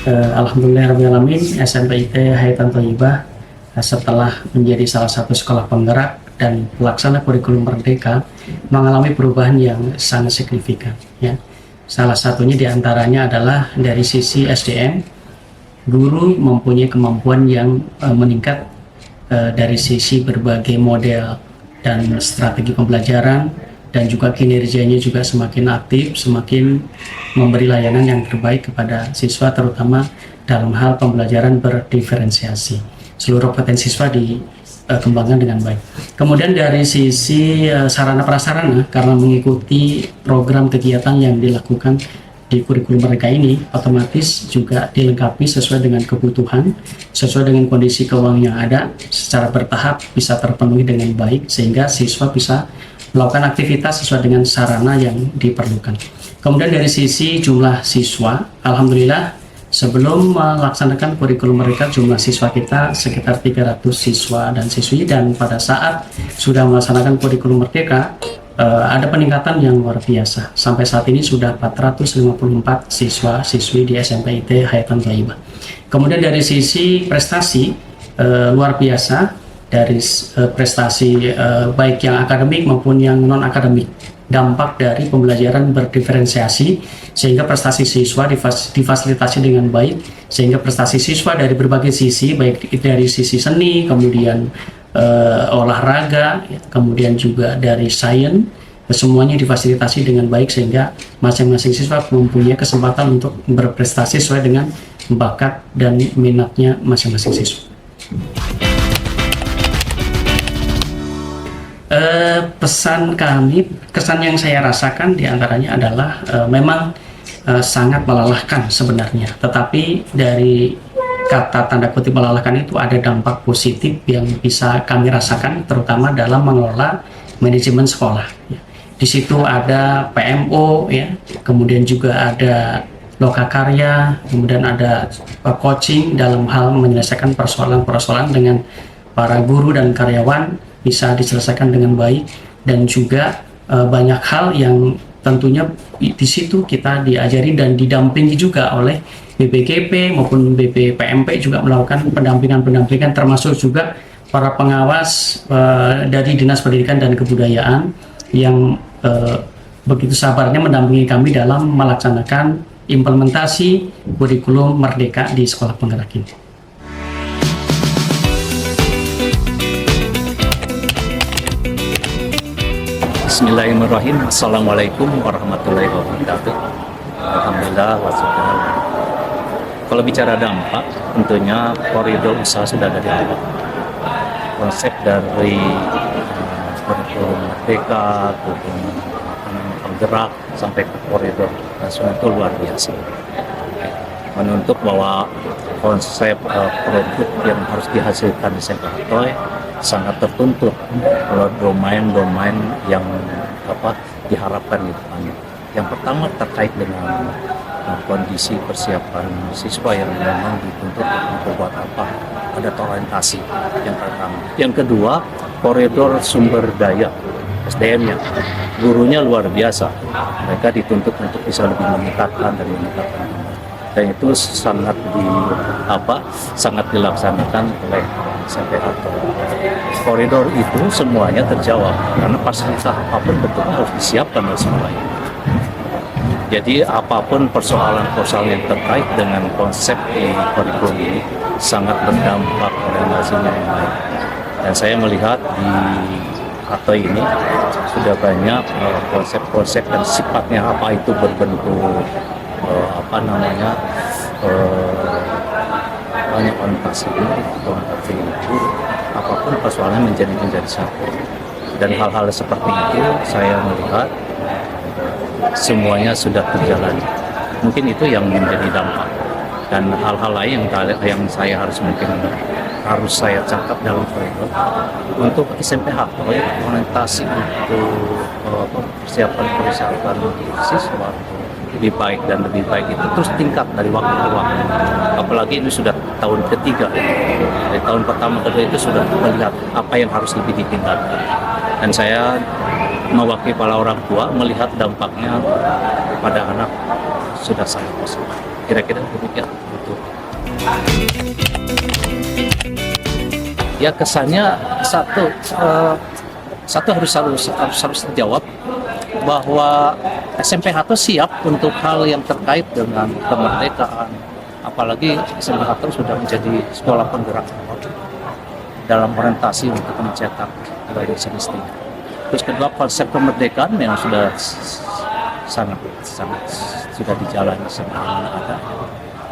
Alhamdulillahirrahmanirrahim, SMP IT Hayatan Thayyibah setelah menjadi salah satu sekolah penggerak dan pelaksana kurikulum Merdeka mengalami perubahan yang sangat signifikan. Ya. Salah satunya diantaranya adalah dari sisi SDM, guru mempunyai kemampuan yang meningkat dari sisi berbagai model dan strategi pembelajaran, dan juga kinerjanya juga semakin aktif, semakin memberi layanan yang terbaik kepada siswa, terutama dalam hal pembelajaran berdiferensiasi. Seluruh potensi siswa dikembangkan dengan baik. Kemudian dari sisi sarana prasarana, karena mengikuti program kegiatan yang dilakukan di kurikulum mereka ini, otomatis juga dilengkapi sesuai dengan kebutuhan, sesuai dengan kondisi keuangan yang ada, secara bertahap bisa terpenuhi dengan baik, sehingga siswa bisa melakukan aktivitas sesuai dengan sarana yang diperlukan. Kemudian dari sisi jumlah siswa, alhamdulillah sebelum melaksanakan kurikulum mereka, jumlah siswa kita sekitar 300 siswa dan siswi, dan pada saat sudah melaksanakan kurikulum Merdeka ada peningkatan yang luar biasa. Sampai saat ini sudah 454 siswa siswi di SMP IT Hayatan Thayyibah. Kemudian dari sisi prestasi luar biasa, dari prestasi baik yang akademik maupun yang non akademik, dampak dari pembelajaran berdiferensiasi sehingga prestasi siswa difasilitasi dengan baik, sehingga prestasi siswa dari berbagai sisi, baik dari sisi seni, kemudian olahraga, kemudian juga dari sains, semuanya difasilitasi dengan baik, sehingga masing-masing siswa mempunyai kesempatan untuk berprestasi sesuai dengan bakat dan minatnya masing-masing siswa. Pesan kami, kesan yang saya rasakan diantaranya adalah memang sangat melelahkan sebenarnya, tetapi dari kata tanda kutip melelahkan itu ada dampak positif yang bisa kami rasakan, terutama dalam mengelola manajemen sekolah. Di situ ada PMO, ya, kemudian juga ada lokakarya, kemudian ada coaching dalam hal menyelesaikan persoalan-persoalan dengan para guru dan karyawan bisa diselesaikan dengan baik, dan juga banyak hal yang tentunya di situ kita diajari dan didampingi juga oleh BPGP maupun BPPMP juga melakukan pendampingan, termasuk juga para pengawas dari Dinas Pendidikan dan Kebudayaan yang begitu sabarnya mendampingi kami dalam melaksanakan implementasi kurikulum Merdeka di sekolah penggerak ini. Bismillahirrahmanirrahim. Assalamualaikum warahmatullahi wabarakatuh. Alhamdulillah wassalatu. Kalau bicara dampak, tentunya koridor usaha sudah ada di awal. Konsep dari kurikulum Merdeka, kurikulum penggerak sampai ke koridor nasional itu luar biasa. Menuntut bahwa konsep produk yang harus dihasilkan di Sempatoy sangat tertuntut domain-domain yang diharapkan di depannya. Yang pertama terkait dengan kondisi persiapan siswa yang memang dituntut untuk buat ada orientasi yang pertama. Yang kedua, koridor sumber daya SDM-nya, gurunya luar biasa. Mereka dituntut untuk bisa lebih meningkatkan, dan itu sangat dilaksanakan oleh SMPH. Koridor itu semuanya terjawab karena fasilitas apapun bentuknya harus disiapkan oleh semuanya. Jadi apapun persoalan-persoalan yang terkait dengan konsep di kurikulum ini sangat berdampak orientasinya yang baik. Dan saya melihat di atau ini sudah banyak konsep-konsep dan sifatnya apa itu berbentuk banyak orientasi apapun persoalannya menjadi satu, dan hal-hal seperti itu saya melihat semuanya sudah terjalan. Mungkin itu yang menjadi dampak, dan hal-hal lain yang saya harus saya cakap dalam koridor untuk SMPH, orientasi untuk persiapan siswa lebih baik itu terus tingkat dari waktu ke waktu. Apalagi ini sudah tahun ketiga, dari tahun pertama kedua itu sudah melihat apa yang harus lebih ditingkatkan, dan saya mewakili para orang tua melihat dampaknya pada anak sudah sangat positif. Kira-kira demikian untuk Ya kesannya satu satu harus dijawab bahwa SMPH itu siap untuk hal yang terkait dengan kemerdekaan, apalagi SMPH itu sudah menjadi sekolah penggerak dalam orientasi untuk mencetak Indonesia semestinya. Terus kedua, konsep kemerdekaan memang sudah sangat sudah dijalani sebelum ada.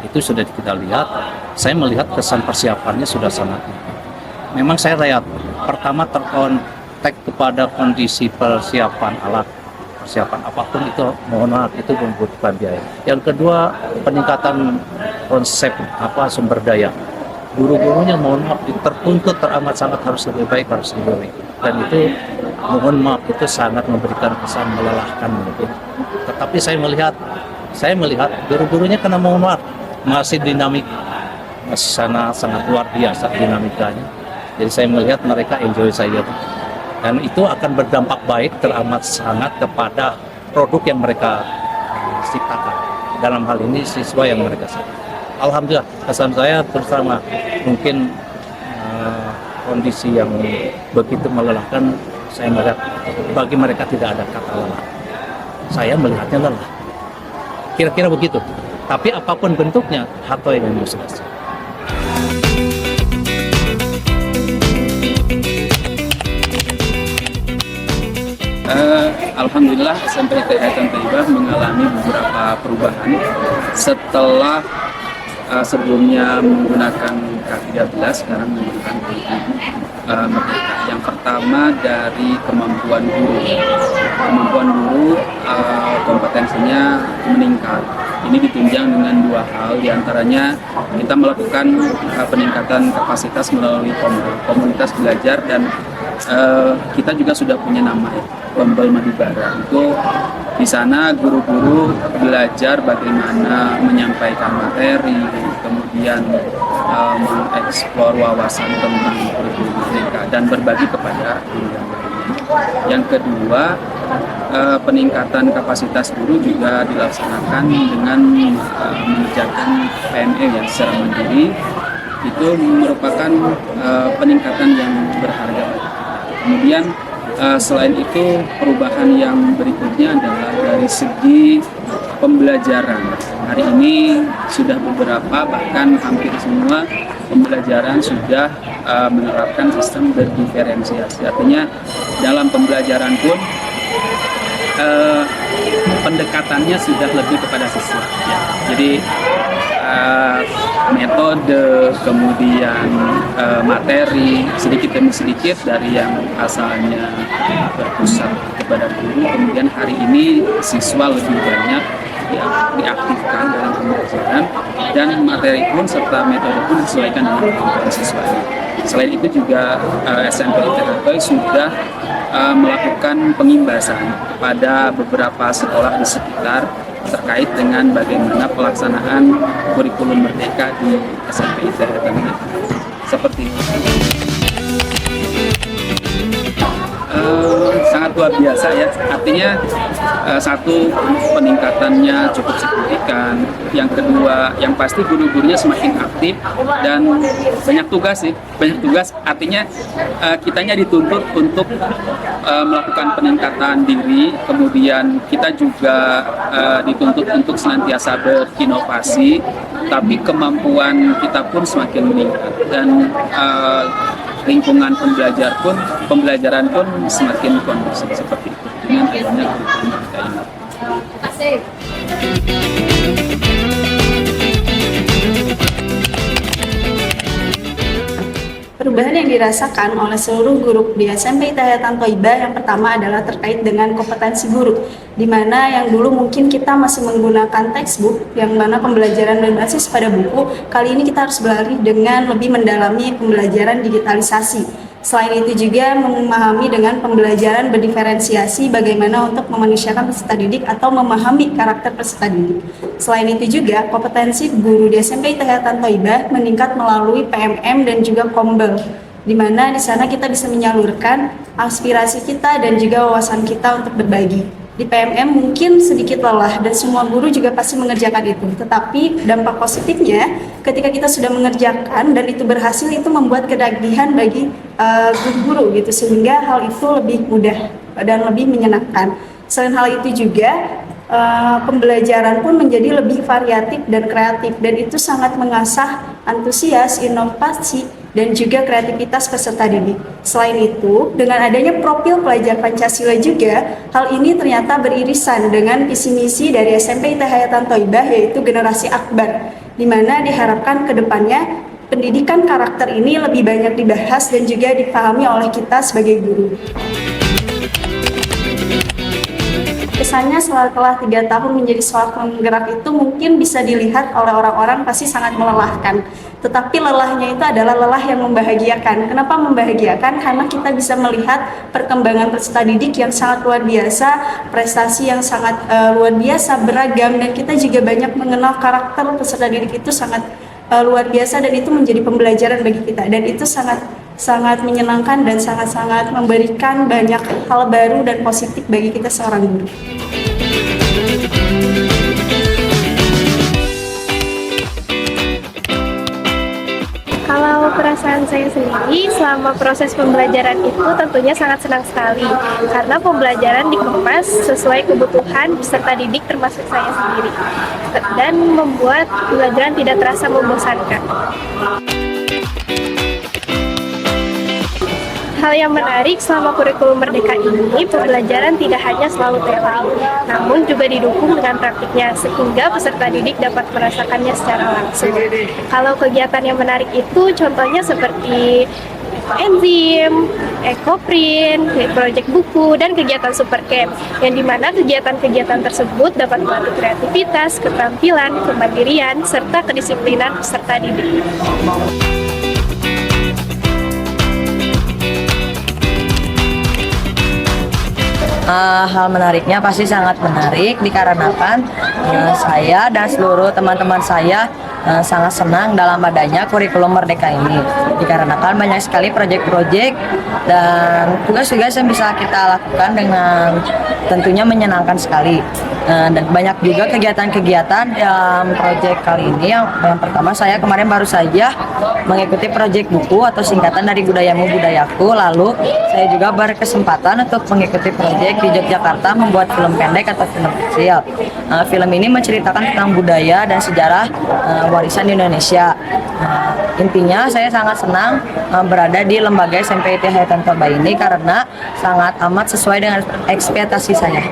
Itu sudah kita lihat. Saya melihat kesan persiapannya sudah sangat. Memang saya lihat pertama terkontek kepada kondisi persiapan alat, persiapan apapun itu, mohon maaf, itu membutuhkan biaya. Yang kedua, peningkatan konsep sumber daya. Guru-gurunya mohon maaf tertuntut teramat sangat harus lebih baik, dan itu mohon maaf itu sangat memberikan kesan melelahkan mungkin. Tetapi saya melihat guru-gurunya karena mohon maaf masih dinamik, masih sangat luar biasa dinamikanya. Jadi saya melihat mereka enjoy saja, dan itu akan berdampak baik teramat sangat kepada produk yang mereka ciptakan. Dalam hal ini siswa yang mereka ciptakan. Alhamdulillah, kesan saya terutama mungkin kondisi yang begitu melelahkan. Saya melihat bagi mereka tidak ada kata lelah. Saya melihatnya lelah. Kira-kira begitu. Tapi apapun bentuknya, hato yang selesai. Alhamdulillah SMP Hayatan Thayyibah mengalami beberapa perubahan setelah sebelumnya menggunakan K13, sekarang menggunakan Merdeka. Yang pertama dari kemampuan guru. Kemampuan guru kompetensinya meningkat. Ini ditunjang dengan dua hal, diantaranya kita melakukan peningkatan kapasitas melalui komunitas belajar, dan kita juga sudah punya nama ya, Kombel Madubara. Itu di sana guru-guru belajar bagaimana menyampaikan materi, kemudian mengeksplor wawasan tentang kurikulum merdeka dan berbagi kepada guru yang lainnya. Yang kedua, peningkatan kapasitas guru juga dilaksanakan dengan mengerjakan PME yang secara mandiri. Itu merupakan peningkatan yang berharga. Kemudian selain itu, perubahan yang berikutnya adalah dari segi pembelajaran. Hari ini sudah beberapa, bahkan hampir semua pembelajaran sudah menerapkan sistem berdiferensiasi. Artinya dalam pembelajaran pun pendekatannya sudah lebih kepada siswa. Ya. Jadi metode, kemudian materi, sedikit demi sedikit dari yang asalnya berpusat kepada guru, kemudian hari ini siswa lebih banyak diaktifkan dalam pembelajaran, dan materi pun serta metode pun disesuaikan dengan kebutuhan siswa. Selain itu juga SMP ITHP sudah melakukan pengimbasan pada beberapa sekolah di sekitar terkait dengan bagaimana pelaksanaan kurikulum merdeka di SMP ITHP. Seperti itu. Sangat luar biasa ya, artinya satu, peningkatannya cukup signifikan. Yang kedua, yang pasti guru-gurunya semakin aktif dan banyak tugas sih, banyak tugas. Artinya kitanya dituntut untuk melakukan peningkatan diri, kemudian kita juga dituntut untuk senantiasa berinovasi, tapi kemampuan kita pun semakin meningkat, dan lingkungan pembelajaran pun semakin kondusif seperti itu dengan adanya kurikulum merdeka ini. Asik. Perubahan yang dirasakan oleh seluruh guru di SMP Hayatan Thayyibah yang pertama adalah terkait dengan kompetensi guru, di mana yang dulu mungkin kita masih menggunakan textbook yang mana pembelajaran berbasis pada buku, kali ini kita harus beralih dengan lebih mendalami pembelajaran digitalisasi. Selain itu juga memahami dengan pembelajaran berdiferensiasi bagaimana untuk memanusiakan peserta didik atau memahami karakter peserta didik. Selain itu juga kompetensi guru di SMP Hayatan Thayyibah meningkat melalui PMM dan juga Kombel, di mana di sana kita bisa menyalurkan aspirasi kita dan juga wawasan kita untuk berbagi. Di PMM mungkin sedikit lelah dan semua guru juga pasti mengerjakan itu. Tetapi dampak positifnya ketika kita sudah mengerjakan dan itu berhasil, itu membuat kedagihan bagi guru-guru gitu, sehingga hal itu lebih mudah dan lebih menyenangkan. Selain hal itu juga pembelajaran pun menjadi lebih variatif dan kreatif, dan itu sangat mengasah antusias, inovasi, dan juga kreativitas peserta didik. Selain itu, dengan adanya profil pelajar Pancasila juga, hal ini ternyata beririsan dengan visi misi dari SMP IT Hayatan Thaibah, yaitu generasi akbar, di mana diharapkan ke depannya pendidikan karakter ini lebih banyak dibahas dan juga dipahami oleh kita sebagai guru. Kesannya setelah 3 tahun menjadi sekolah penggerak itu mungkin bisa dilihat oleh orang-orang pasti sangat melelahkan. Tetapi lelahnya itu adalah lelah yang membahagiakan. Kenapa membahagiakan? Karena kita bisa melihat perkembangan peserta didik yang sangat luar biasa, prestasi yang sangat luar biasa, beragam, dan kita juga banyak mengenal karakter peserta didik itu sangat luar biasa, dan itu menjadi pembelajaran bagi kita, dan itu sangat menyenangkan dan sangat-sangat memberikan banyak hal baru dan positif bagi kita seorang guru. Kalau perasaan saya sendiri selama proses pembelajaran itu tentunya sangat senang sekali, karena pembelajaran dikemas sesuai kebutuhan peserta didik termasuk saya sendiri, dan membuat pembelajaran tidak terasa membosankan. Hal yang menarik selama kurikulum Merdeka ini, pembelajaran tidak hanya selalu teori, namun juga didukung dengan praktiknya, sehingga peserta didik dapat merasakannya secara langsung. Kalau kegiatan yang menarik itu contohnya seperti enzim, ekoprint, proyek buku, dan kegiatan super camp, yang dimana kegiatan-kegiatan tersebut dapat melatih kreativitas, keterampilan, kemandirian, serta kedisiplinan peserta didik. Hal menariknya pasti sangat menarik dikarenakan saya dan seluruh teman-teman saya sangat senang dalam adanya kurikulum Merdeka ini, dikarenakan banyak sekali proyek-proyek dan tugas-tugas yang bisa kita lakukan dengan tentunya menyenangkan sekali. Dan banyak juga kegiatan-kegiatan dalam proyek kali ini. Yang pertama, saya kemarin baru saja mengikuti proyek buku atau singkatan dari Budayamu Budayaku. Lalu saya juga berkesempatan untuk mengikuti proyek di Yogyakarta membuat film pendek atau film kecil. Film ini menceritakan tentang budaya dan sejarah warisan Indonesia. Intinya saya sangat senang berada di lembaga SMP IT Hayatan Thaibah ini karena sangat amat sesuai dengan ekspektasi saya.